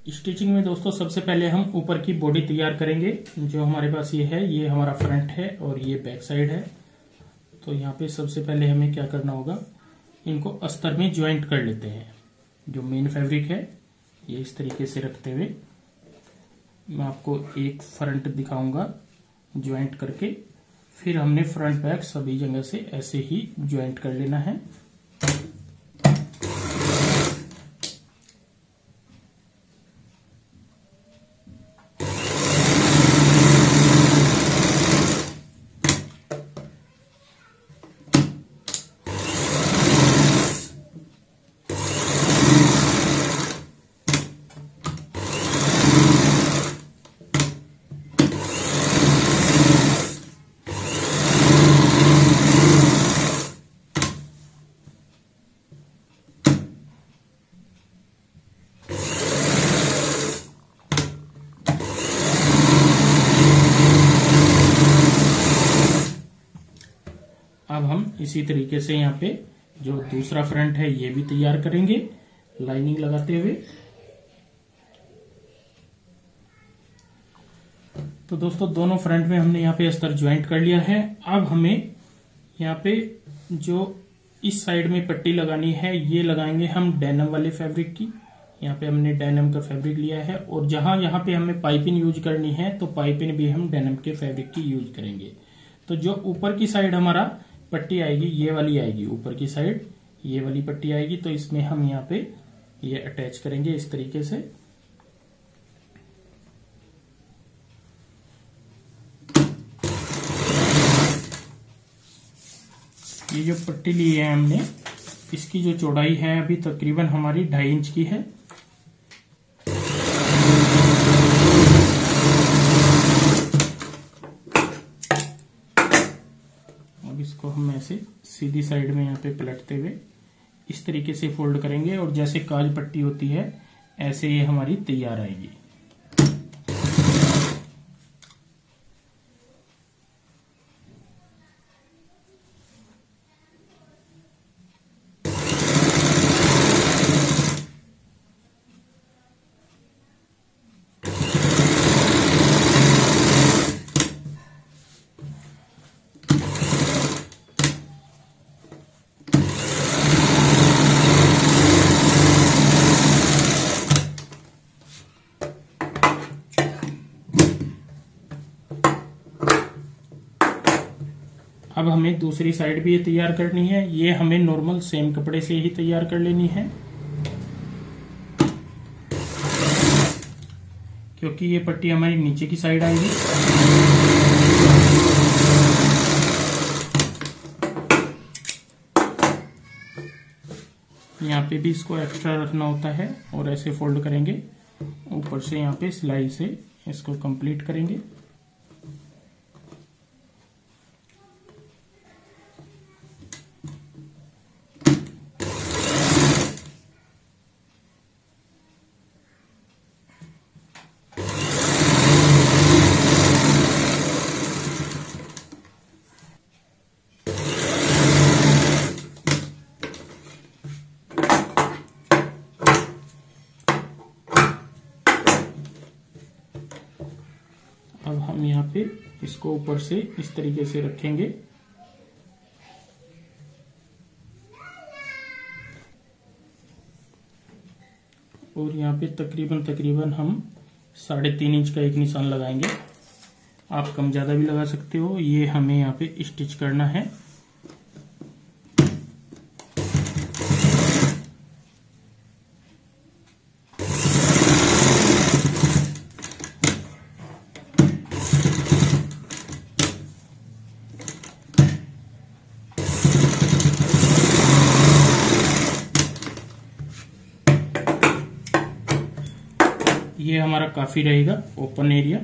Stitching में दोस्तों सबसे पहले हम ऊपर की बॉडी तैयार करेंगे। जो हमारे पास ये है, ये हमारा फ्रंट है और ये बैक साइड है। तो यहाँ पे सबसे पहले हमें क्या करना होगा, इनको अस्तर में ज्वाइंट कर लेते हैं। जो मेन फैब्रिक है ये इस तरीके से रखते हुए मैं आपको एक फ्रंट दिखाऊंगा ज्वाइंट करके, फिर हमने फ्रंट बैक सभी जगह से ऐसे ही ज्वाइंट कर लेना है। अब हम इसी तरीके से यहाँ पे जो दूसरा फ्रंट है ये भी तैयार करेंगे लाइनिंग लगाते हुए। तो दोस्तों दोनों फ्रंट में हमने यहाँ पे अस्तर ज्वाइंट कर लिया है। अब हमें यहाँ पे जो इस साइड में पट्टी लगानी है ये लगाएंगे हम डेनिम वाले फैब्रिक की। यहाँ पे हमने डेनिम का फैब्रिक लिया है और जहां यहाँ पे हमें पाइपिंग यूज करनी है तो पाइपिंग भी हम डेनिम के फैब्रिक की यूज करेंगे। तो जो ऊपर की साइड हमारा पट्टी आएगी ये वाली आएगी, ऊपर की साइड ये वाली पट्टी आएगी। तो इसमें हम यहाँ पे ये अटैच करेंगे इस तरीके से। ये जो पट्टी ली है हमने, इसकी जो चौड़ाई है अभी तकरीबन हमारी 2.5 इंच की है। अब इसको हम ऐसे सीधी साइड में यहाँ पे पलटते हुए इस तरीके से फोल्ड करेंगे और जैसे काज पट्टी होती है ऐसे ये हमारी तैयार आएगी। अब हमें दूसरी साइड भी ये तैयार करनी है। ये हमें नॉर्मल सेम कपड़े से ही तैयार कर लेनी है, क्योंकि ये पट्टी हमारी नीचे की साइड आएगी। यहाँ पे भी इसको एक्स्ट्रा रखना होता है और ऐसे फोल्ड करेंगे, ऊपर से यहाँ पे सिलाई से इसको कंप्लीट करेंगे। अब हम यहाँ पे इसको ऊपर से इस तरीके से रखेंगे और यहाँ पे तकरीबन हम 3.5 इंच का एक निशान लगाएंगे। आप कम ज्यादा भी लगा सकते हो। ये हमें यहाँ पे स्टिच करना है। ये हमारा काफी रहेगा ओपन एरिया।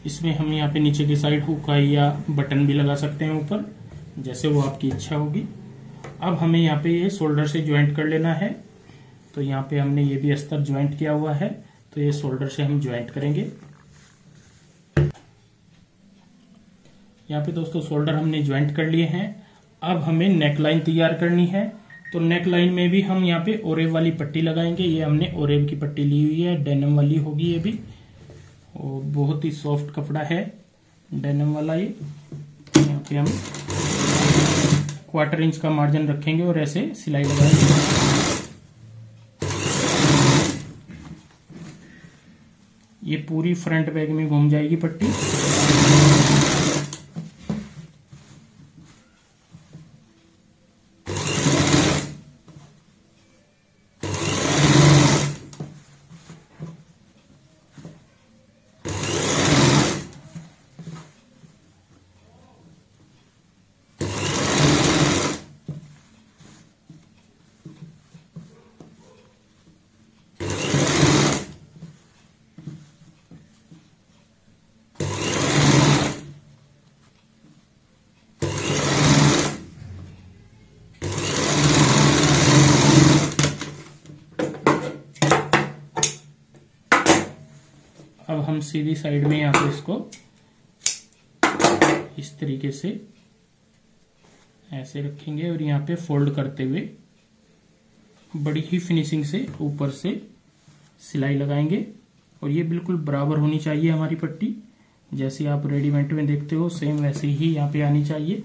इसमें हम यहाँ पे नीचे की साइड हुक या बटन भी लगा सकते हैं ऊपर, जैसे वो आपकी इच्छा होगी। अब हमें यहाँ पे ये शोल्डर से ज्वाइंट कर लेना है। तो यहाँ पे हमने ये भी अस्तर ज्वाइंट किया हुआ है, तो ये शोल्डर से हम ज्वाइंट करेंगे। यहाँ पे दोस्तों शोल्डर हमने ज्वाइंट कर लिए हैं। अब हमें नेकलाइन तैयार करनी है। तो नेक लाइन में भी हम यहाँ पे ओरेब वाली पट्टी लगाएंगे। ये हमने ओरेब की पट्टी ली हुई है, डेनिम वाली होगी ये भी, और बहुत ही सॉफ्ट कपड़ा है डेनिम वाला। ये यहाँ पे हम 1/4 इंच का मार्जिन रखेंगे और ऐसे सिलाई लगाएंगे। ये पूरी फ्रंट बैग में घूम जाएगी पट्टी। अब हम सीधी साइड में यहाँ पे इसको इस तरीके से ऐसे रखेंगे और यहाँ पे फोल्ड करते हुए बड़ी ही फिनिशिंग से ऊपर से सिलाई लगाएंगे। और ये बिल्कुल बराबर होनी चाहिए हमारी पट्टी, जैसे आप रेडीमेड में देखते हो सेम वैसे ही यहाँ पे आनी चाहिए।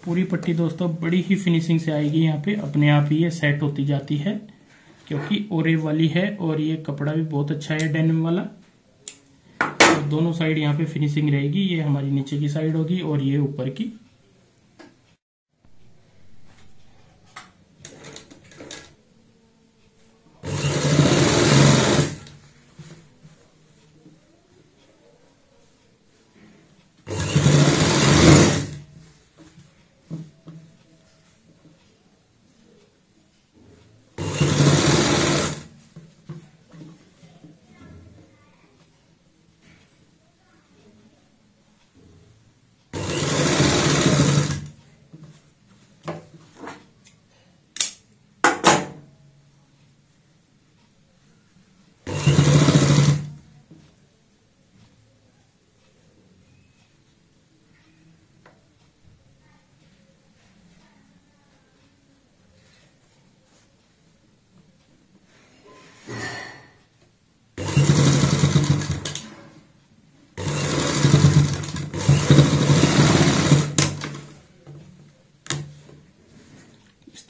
पूरी पट्टी दोस्तों बड़ी ही फिनिशिंग से आएगी। यहाँ पे अपने आप ही ये सेट होती जाती है, क्योंकि ओरेब वाली है और ये कपड़ा भी बहुत अच्छा है डेनिम वाला। तो दोनों साइड यहाँ पे फिनिशिंग रहेगी। ये हमारी नीचे की साइड होगी और ये ऊपर की।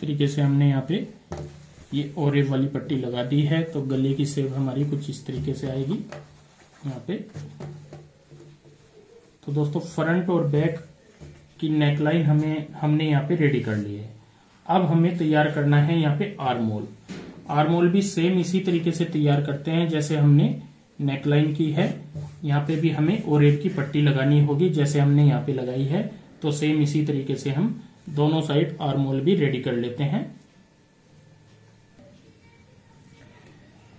तरीके से हमने यहाँ पे ये ओरेब वाली पट्टी लगा दी है। तो गले की शेप हमारी कुछ इस तरीके से आएगी यहाँ पे। तो दोस्तों फ्रंट और बैक की नेकलाइन हमने यहाँ पे रेडी कर ली है। अब हमें तैयार करना है यहाँ पे आर्म होल। आर्म होल भी सेम इसी तरीके से तैयार करते हैं जैसे हमने नेकलाइन की है। यहाँ पे भी हमें ओरेब की पट्टी लगानी होगी जैसे हमने यहाँ पे लगाई है। तो सेम इसी तरीके से हम दोनों साइड आर्म होल भी रेडी कर लेते हैं।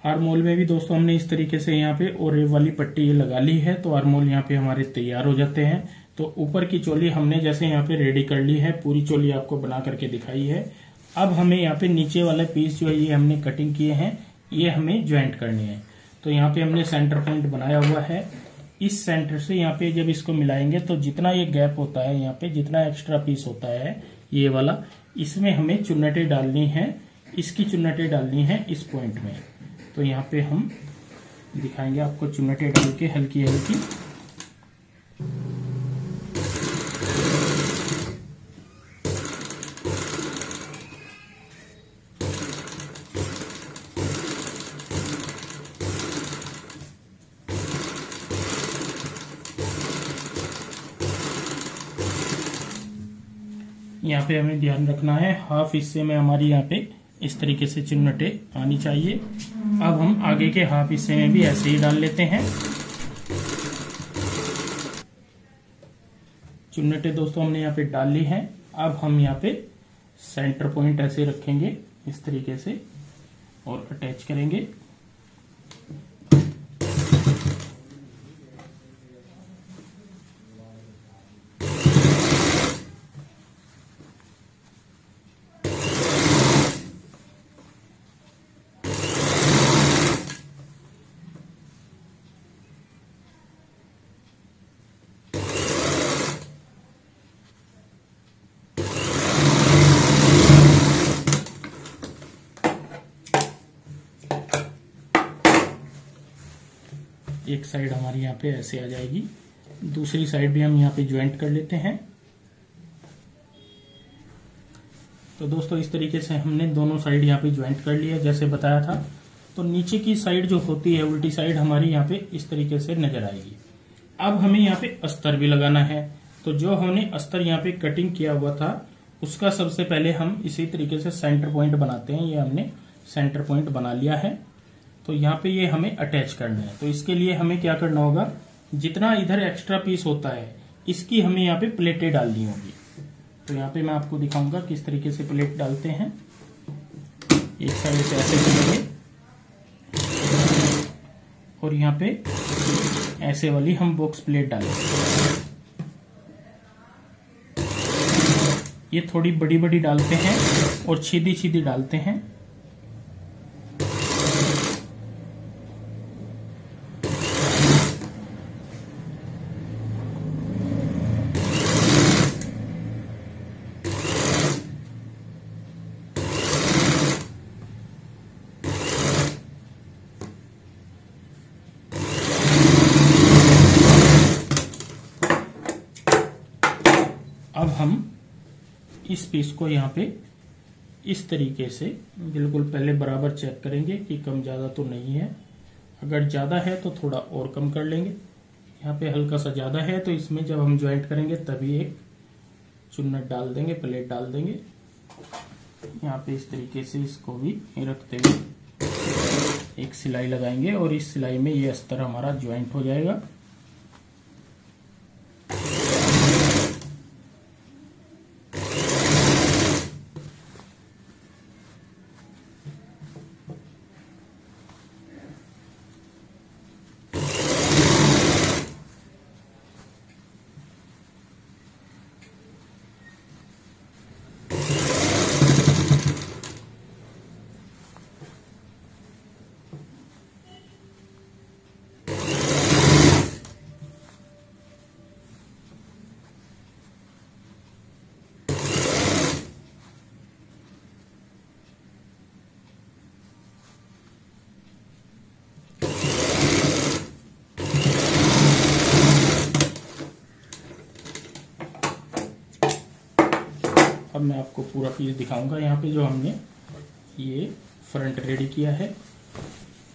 आर्म होल में भी दोस्तों हमने इस तरीके से यहाँ पे ओरेब वाली पट्टी लगा ली है। तो आर्म होल यहाँ पे हमारे तैयार हो जाते हैं। तो ऊपर की चोली हमने जैसे यहाँ पे रेडी कर ली है, पूरी चोली आपको बना करके दिखाई है। अब हमें यहाँ पे नीचे वाले पीस जो है ये हमने कटिंग किए हैं, ये हमें ज्वाइंट करने हैं। तो यहाँ पे हमने सेंटर पॉइंट बनाया हुआ है। इस सेंटर से यहाँ पे जब इसको मिलाएंगे तो जितना ये गैप होता है, यहाँ पे जितना एक्स्ट्रा पीस होता है ये वाला, इसमें हमें चुन्नटें डालनी है। इसकी चुन्नटें डालनी है इस पॉइंट में। तो यहाँ पे हम दिखाएंगे आपको चुन्नटें डाल के हल्की हल्की। यहाँ पे हमें ध्यान रखना है हाफ हिस्से में हमारी यहाँ पे इस तरीके से चुन्नटें आनी चाहिए। अब हम आगे के हाफ हिस्से में भी ऐसे ही डाल लेते हैं चुन्नटें। दोस्तों हमने यहाँ पे डाल ली हैं। अब हम यहाँ पे सेंटर पॉइंट ऐसे रखेंगे इस तरीके से और अटैच करेंगे। एक साइड हमारी यहाँ पे ऐसे आ जाएगी, दूसरी साइड भी हम यहाँ पे ज्वाइंट कर लेते हैं। तो दोस्तों इस तरीके से हमने दोनों साइड यहाँ पे ज्वाइंट कर लिया जैसे बताया था। तो नीचे की साइड जो होती है उल्टी साइड हमारी यहाँ पे इस तरीके से नजर आएगी। अब हमें यहाँ पे अस्तर भी लगाना है। तो जो हमने अस्तर यहाँ पे कटिंग किया हुआ था उसका सबसे पहले हम इसी तरीके से सेंटर पॉइंट बनाते हैं। ये हमने सेंटर पॉइंट बना लिया है। तो यहाँ पे ये हमें अटैच करना है। तो इसके लिए हमें क्या करना होगा, जितना इधर एक्स्ट्रा पीस होता है इसकी हमें यहाँ पे प्लेटें डालनी होगी। तो यहाँ पे मैं आपको दिखाऊंगा किस तरीके से प्लेट डालते हैं। एक साइड से ऐसे करेंगे और यहाँ पे ऐसे वाली हम बॉक्स प्लेट डालेंगे। ये थोड़ी बड़ी बड़ी डालते हैं और सीधी सीधी डालते हैं। अब हम इस पीस को यहाँ पे इस तरीके से बिल्कुल पहले बराबर चेक करेंगे कि कम ज्यादा तो नहीं है। अगर ज्यादा है तो थोड़ा और कम कर लेंगे। यहाँ पे हल्का सा ज्यादा है तो इसमें जब हम ज्वाइंट करेंगे तभी एक चुन्नट डाल देंगे, प्लेट डाल देंगे। यहाँ पे इस तरीके से इसको भी रखते हुए एक सिलाई लगाएंगे और इस सिलाई में ये अस्तर हमारा ज्वाइंट हो जाएगा। अब मैं आपको पूरा पीस दिखाऊंगा। यहाँ पे जो हमने ये फ्रंट रेडी किया है,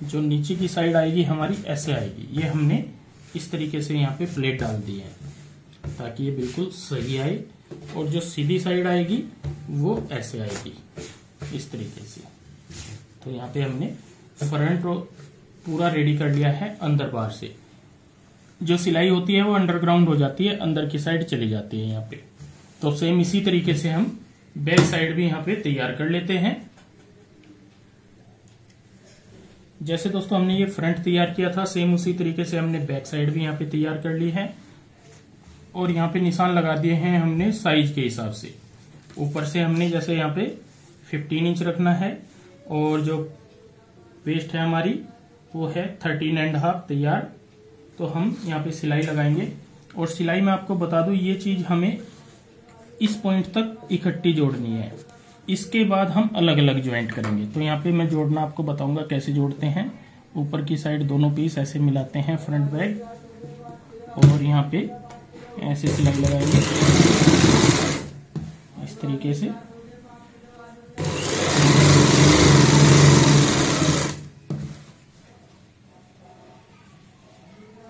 जो नीचे की साइड आएगी हमारी ऐसे आएगी। ये हमने इस तरीके से यहाँ पे प्लेट डाल दी है ताकि ये बिल्कुल सही आए, और जो सीधी साइड आएगी वो ऐसे आएगी इस तरीके से। तो यहाँ पे हमने फ्रंट पूरा रेडी कर लिया है। अंदर बाहर से जो सिलाई होती है वो अंडरग्राउंड हो जाती है, अंदर की साइड चली जाती है यहाँ पे। तो सेम इसी तरीके से हम बैक साइड भी यहाँ पे तैयार कर लेते हैं। जैसे दोस्तों हमने ये फ्रंट तैयार किया था, सेम उसी तरीके से हमने बैक साइड भी यहाँ पे तैयार कर ली है। और यहाँ पे निशान लगा दिए हैं हमने साइज के हिसाब से। ऊपर से हमने जैसे यहाँ पे 15 इंच रखना है, और जो वेस्ट है हमारी वो है 13.5 तैयार। तो हम यहाँ पे सिलाई लगाएंगे, और सिलाई में आपको बता दूं ये चीज हमें इस पॉइंट तक इकट्ठी जोड़नी है। इसके बाद हम अलग अलग ज्वाइंट करेंगे। तो यहाँ पे मैं जोड़ना आपको बताऊंगा कैसे जोड़ते हैं। ऊपर की साइड दोनों पीस ऐसे मिलाते हैं फ्रंट बैक, और यहाँ पे ऐसे सिलाई लगाएंगे इस तरीके से।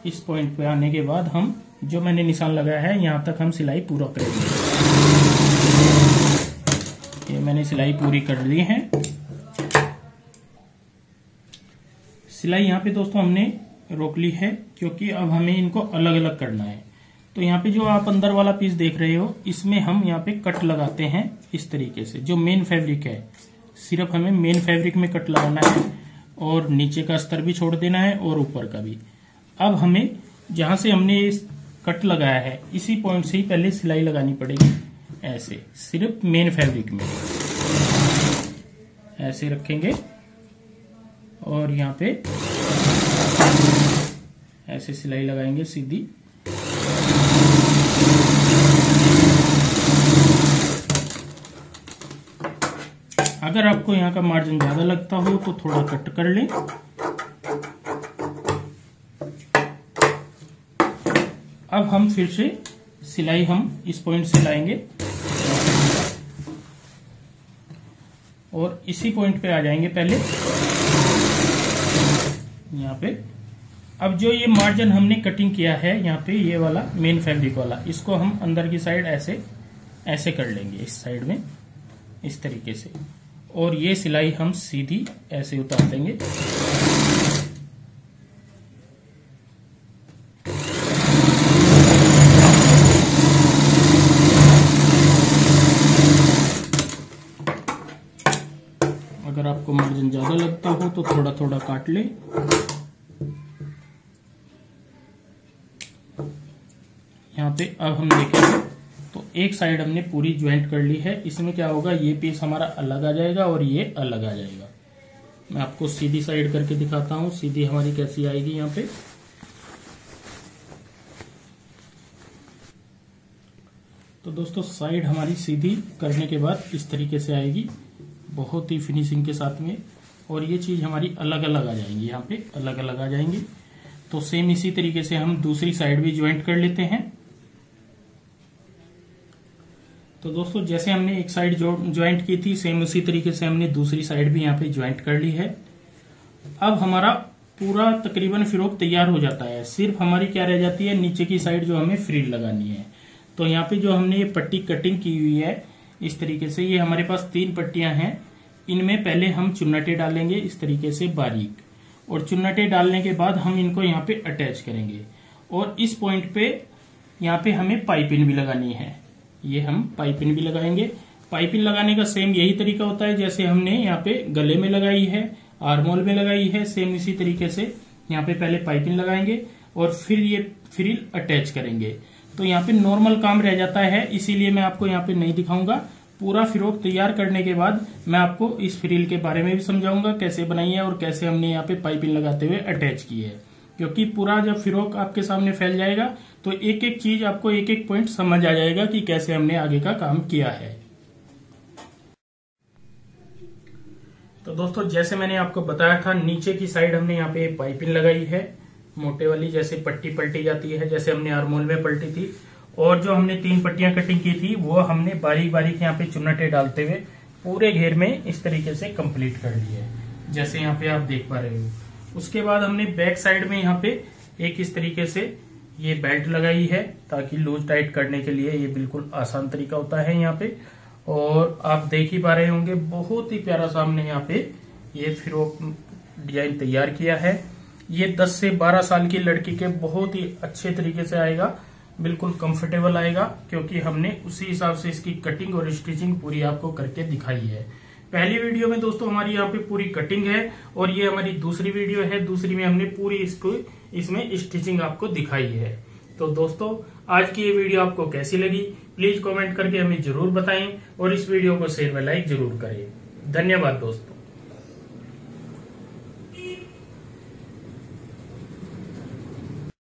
इस पॉइंट पे आने के बाद हम जो मैंने निशान लगाया है यहाँ तक हम सिलाई पूरा करेंगे। ये मैंने सिलाई पूरी कर ली है। सिलाई यहाँ पे दोस्तों हमने रोक ली है, क्योंकि अब हमें इनको अलग अलग करना है। तो यहाँ पे जो आप अंदर वाला पीस देख रहे हो, इसमें हम यहाँ पे कट लगाते हैं इस तरीके से। जो मेन फैब्रिक है सिर्फ हमें मेन फैब्रिक में कट लगाना है और नीचे का अस्तर भी छोड़ देना है और ऊपर का भी। अब हमें जहां से हमने कट लगाया है इसी पॉइंट से ही पहले सिलाई लगानी पड़ेगी। ऐसे सिर्फ मेन फैब्रिक में ऐसे रखेंगे और यहाँ पे ऐसे सिलाई लगाएंगे सीधी। अगर आपको यहाँ का मार्जिन ज्यादा लगता हो तो थोड़ा कट कर लें। अब हम फिर से सिलाई हम इस पॉइंट से लाएंगे और इसी पॉइंट पे आ जाएंगे पहले यहाँ पे। अब जो ये मार्जिन हमने कटिंग किया है यहाँ पे, ये वाला मेन फैब्रिक वाला, इसको हम अंदर की साइड ऐसे ऐसे कर लेंगे इस साइड में इस तरीके से, और ये सिलाई हम सीधी ऐसे उतार देंगे। अगर आपको मार्जिन ज्यादा लगता हो तो थोड़ा थोड़ा काट ले। यहाँ पे अब हम देखेंगे तो एक साइड हमने पूरी ज्वाइंट कर ली है। इसमें क्या होगा, ये पीस हमारा अलग आ जाएगा और ये अलग आ जाएगा। मैं आपको सीधी साइड करके दिखाता हूँ, सीधी हमारी कैसी आएगी यहाँ पे। तो दोस्तों साइड हमारी सीधी करने के बाद इस तरीके से आएगी, बहुत ही फिनिशिंग के साथ में, और ये चीज हमारी अलग अलग आ जाएंगी, यहाँ पे अलग अलग आ जाएंगी। तो सेम इसी तरीके से हम दूसरी साइड भी ज्वाइंट कर लेते हैं। तो दोस्तों जैसे हमने एक साइड ज्वाइंट की थी, सेम उसी तरीके से हमने दूसरी साइड भी यहाँ पे ज्वाइंट कर ली है। अब हमारा पूरा तकरीबन फ्रॉक तैयार हो जाता है। सिर्फ हमारी क्या रह जाती है, नीचे की साइड जो हमें फ्रिल लगानी है। तो यहाँ पे जो हमने ये पट्टी कटिंग की हुई है इस तरीके से, ये हमारे पास 3 पट्टियां हैं। इनमें पहले हम चुन्नटे डालेंगे इस तरीके से बारीक, और चुन्नटे डालने के बाद हम इनको यहाँ पे अटैच करेंगे। और इस पॉइंट पे यहाँ पे हमें पाइपिंग भी लगानी है, ये हम पाइपिंग भी लगाएंगे। पाइपिंग लगाने का सेम यही तरीका होता है जैसे हमने यहाँ पे गले में लगाई है, आर्मोल में लगाई है, सेम इसी तरीके से यहाँ पे पहले पाइपिंग लगाएंगे और फिर ये फ्रिल अटैच करेंगे। तो यहाँ पे नॉर्मल काम रह जाता है, इसीलिए मैं आपको यहाँ पे नहीं दिखाऊंगा। पूरा फ्रॉक तैयार करने के बाद मैं आपको इस फ्रिल के बारे में भी समझाऊंगा, कैसे बनाई है और कैसे हमने यहाँ पे पाइपिंग लगाते हुए अटैच की है। क्योंकि पूरा जब फ्रॉक आपके सामने फैल जाएगा तो एक एक चीज आपको एक एक पॉइंट समझ आ जाएगा कि कैसे हमने आगे का काम किया है। तो दोस्तों जैसे मैंने आपको बताया था, नीचे की साइड हमने यहाँ पे पाइपिंग लगाई है मोटे वाली, जैसे पट्टी पलटी जाती है, जैसे हमने आर्मोल में पलटी थी। और जो हमने 3 पट्टियां कटिंग की थी वो हमने बारीक बारीक यहाँ पे चुन्नटे डालते हुए पूरे घेर में इस तरीके से कंप्लीट कर ली है, जैसे यहाँ पे आप देख पा रहे हो। उसके बाद हमने बैक साइड में यहाँ पे एक इस तरीके से ये बेल्ट लगाई है, ताकि लूज टाइट करने के लिए ये बिल्कुल आसान तरीका होता है यहाँ पे। और आप देख ही पा रहे होंगे बहुत ही प्यारा सा हमने यहाँ पे ये फ्रॉक डिजाइन तैयार किया है। ये 10 से 12 साल की लड़की के बहुत ही अच्छे तरीके से आएगा, बिल्कुल कंफर्टेबल आएगा, क्योंकि हमने उसी हिसाब से इसकी कटिंग और स्टिचिंग पूरी आपको करके दिखाई है। पहली वीडियो में दोस्तों हमारी यहाँ पे पूरी कटिंग है और ये हमारी दूसरी वीडियो है, दूसरी में हमने पूरी इसमें स्टिचिंग आपको दिखाई है। तो दोस्तों आज की ये वीडियो आपको कैसी लगी प्लीज कमेंट करके हमें जरूर बताएं और इस वीडियो को शेयर व लाइक जरूर करें। धन्यवाद दोस्तों।